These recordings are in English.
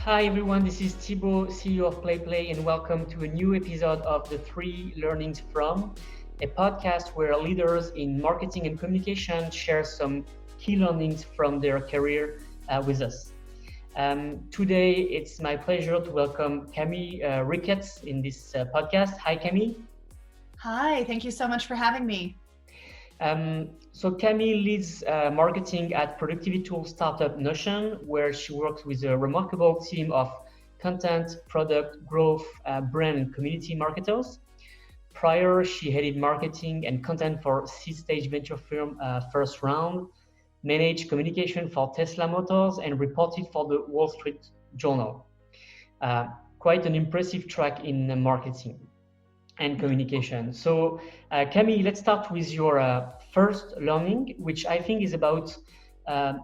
Hi everyone, this is Thibaut, CEO of PlayPlay, and welcome to a new episode of the Three Learnings From, a podcast where leaders in marketing and communication share some key learnings from their career with us. Today, it's my pleasure to welcome Camille Ricketts in this podcast. Hi, Camille. Hi, thank you so much for having me. So Camille leads marketing at productivity tool startup Notion, where she works with a remarkable team of content, product, growth, brand, and community marketers. Prior, she headed marketing and content for seed-stage venture firm First Round, managed communication for Tesla Motors, and reported for the Wall Street Journal. Quite an impressive track in marketing and communication. So Camille, let's start with your first learning, which I think is about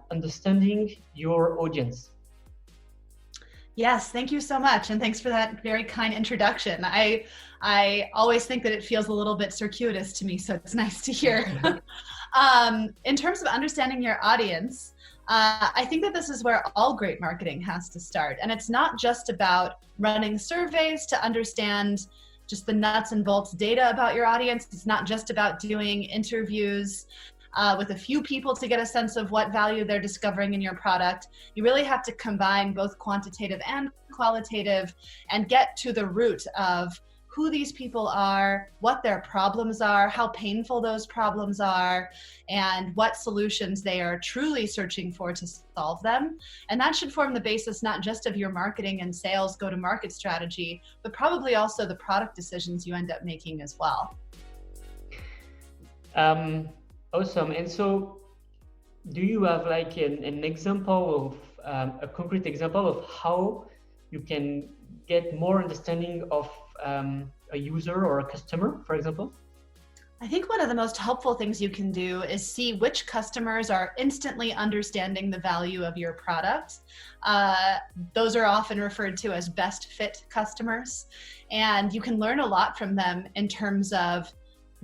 understanding your audience. Yes, thank you so much. And thanks for that very kind introduction. I always think that it feels a little bit circuitous to me, so it's nice to hear. In terms of understanding your audience, I think that this is where all great marketing has to start. And it's not just about running surveys to understand just the nuts and bolts data about your audience. It's not just about doing interviews with a few people to get a sense of what value they're discovering in your product. You really have to combine both quantitative and qualitative and get to the root of who these people are, what their problems are, how painful those problems are, and what solutions they are truly searching for to solve them. And that should form the basis not just of your marketing and sales go-to-market strategy, but probably also the product decisions you end up making as well. Awesome. And so do you have like an example of a concrete example of how you can get more understanding of a user or a customer, for example? I think one of the most helpful things you can do is see which customers are instantly understanding the value of your product. Those are often referred to as best fit customers. And you can learn a lot from them in terms of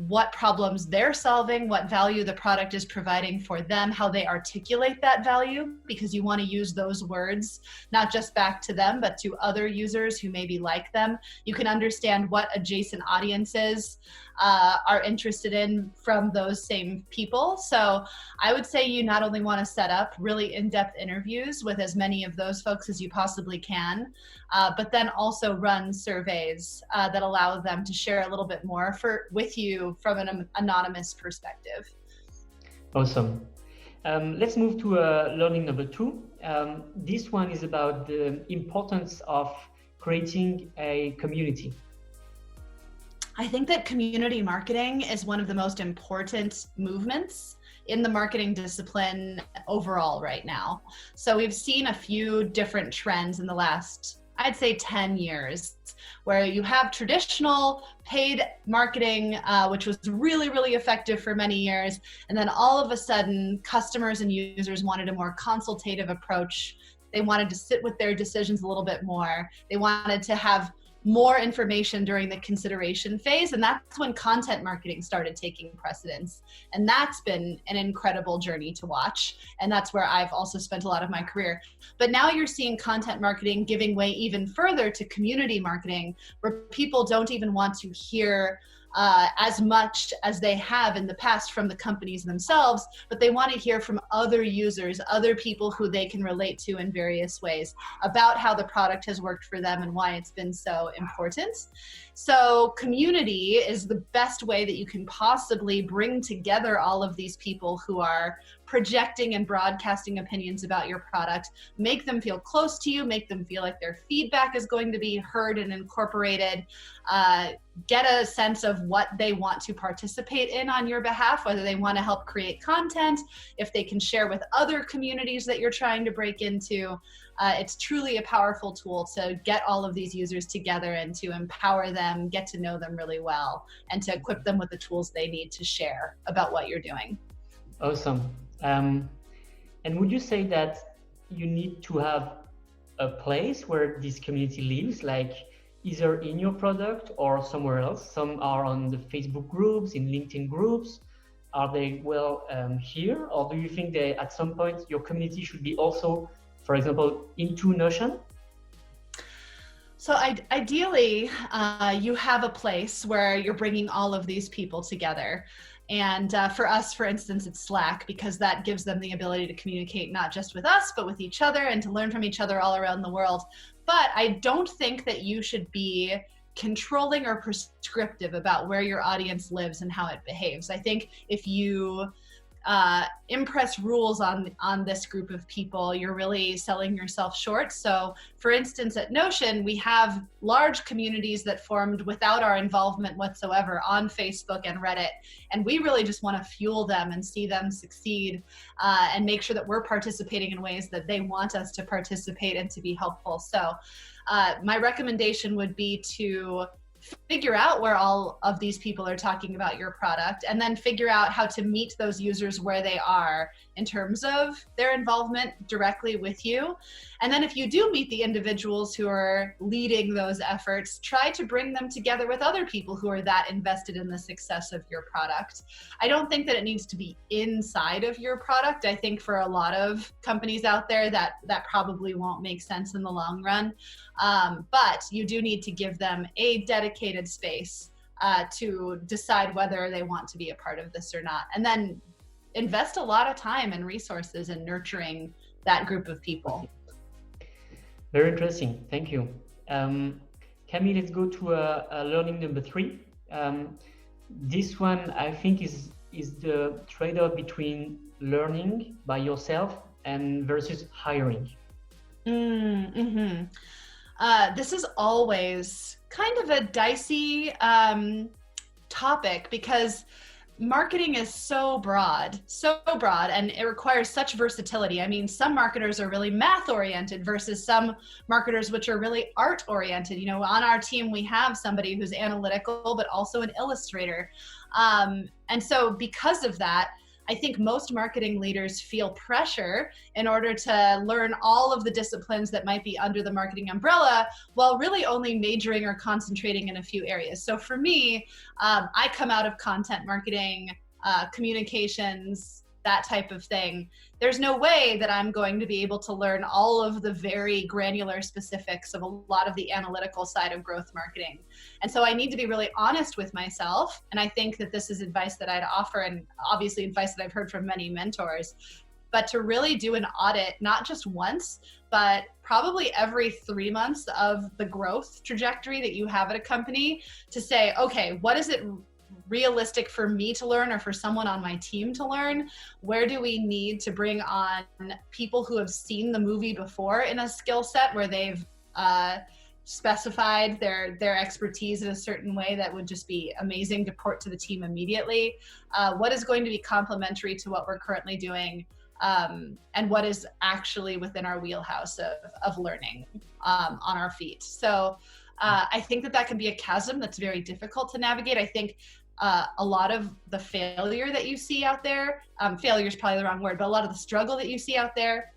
what problems they're solving, what value the product is providing for them, how they articulate that value, because you want to use those words, not just back to them, but to other users who maybe like them. You can understand what adjacent audiences are interested in from those same people. So I would say you not only want to set up really in-depth interviews with as many of those folks as you possibly can, but then also run surveys that allow them to share a little bit more with you from an anonymous perspective. Awesome. Let's move to learning number 2. This one is about the importance of creating a community. I think that community marketing is one of the most important movements in the marketing discipline overall right now. So we've seen a few different trends in the last, I'd say 10 years, where you have traditional paid marketing, which was really, really effective for many years. And then all of a sudden, customers and users wanted a more consultative approach. They wanted to sit with their decisions a little bit more. They wanted to have more information during the consideration phase. And that's when content marketing started taking precedence. And that's been an incredible journey to watch. And that's where I've also spent a lot of my career. But now you're seeing content marketing giving way even further to community marketing, where people don't even want to hear as much as they have in the past from the companies themselves, but they want to hear from other users, other people who they can relate to in various ways about how the product has worked for them and why it's been so important. So community is the best way that you can possibly bring together all of these people who are projecting and broadcasting opinions about your product, make them feel close to you, make them feel like their feedback is going to be heard and incorporated, get a sense of what they want to participate in on your behalf, whether they want to help create content, if they can share with other communities that you're trying to break into. It's truly a powerful tool to get all of these users together and to empower them, get to know them really well, and to equip them with the tools they need to share about what you're doing. Awesome. And would you say that you need to have a place where this community lives, like either in your product or somewhere else? Some are on the Facebook groups, in LinkedIn groups. Are they here? Or do you think that at some point your community should be also, for example, into Notion? So ideally, you have a place where you're bringing all of these people together. And for us, for instance, it's Slack, because that gives them the ability to communicate not just with us, but with each other and to learn from each other all around the world. But I don't think that you should be controlling or prescriptive about where your audience lives and how it behaves. I think if you impress rules on this group of people, you're really selling yourself short. So for instance, at Notion, we have large communities that formed without our involvement whatsoever on Facebook and Reddit. And we really just want to fuel them and see them succeed, and make sure that we're participating in ways that they want us to participate and to be helpful. So my recommendation would be to figure out where all of these people are talking about your product, and then figure out how to meet those users where they are in terms of their involvement directly with you. And then if you do meet the individuals who are leading those efforts, try to bring them together with other people who are that invested in the success of your product. I don't think that it needs to be inside of your product. I think for a lot of companies out there that probably won't make sense in the long run. But you do need to give them a dedicated space to decide whether they want to be a part of this or not. And then invest a lot of time and resources in nurturing that group of people. Very interesting. Thank you. Camille, let's go to learning number 3. This one, I think, is the trade-off between learning by yourself and versus hiring. Mm-hmm. This is always kind of a dicey topic, because marketing is so broad, and it requires such versatility. I mean, some marketers are really math oriented versus some marketers which are really art oriented. You know, on our team, we have somebody who's analytical, but also an illustrator. And so because of that, I think most marketing leaders feel pressure in order to learn all of the disciplines that might be under the marketing umbrella, while really only majoring or concentrating in a few areas. So for me, I come out of content marketing, communications, that type of thing. There's no way that I'm going to be able to learn all of the very granular specifics of a lot of the analytical side of growth marketing. And so I need to be really honest with myself. And I think that this is advice that I'd offer, and obviously advice that I've heard from many mentors, but to really do an audit, not just once, but probably every 3 months of the growth trajectory that you have at a company, to say, okay, what is it realistic for me to learn, or for someone on my team to learn? Where do we need to bring on people who have seen the movie before in a skill set where they've specified their expertise in a certain way that would just be amazing to port to the team immediately? What is going to be complementary to what we're currently doing? And what is actually within our wheelhouse of learning on our feet? So I think that can be a chasm that's very difficult to navigate. I think a lot of the failure that you see out there, failure is probably the wrong word, but a lot of the struggle that you see out there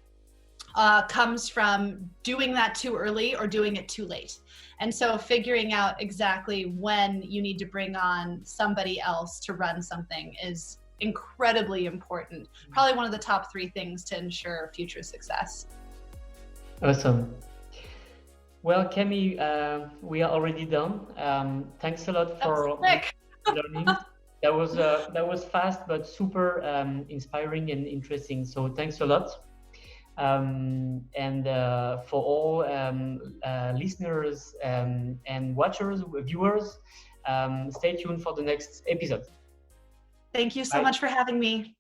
comes from doing that too early or doing it too late. And so figuring out exactly when you need to bring on somebody else to run something is incredibly important. Probably one of the top 3 things to ensure future success. Awesome. Well, Camille, we are already done. Thanks a lot for learning. That was fast, but super inspiring and interesting. So thanks a lot. And for all listeners and watchers, viewers, stay tuned for the next episode. Thank you so much for having me.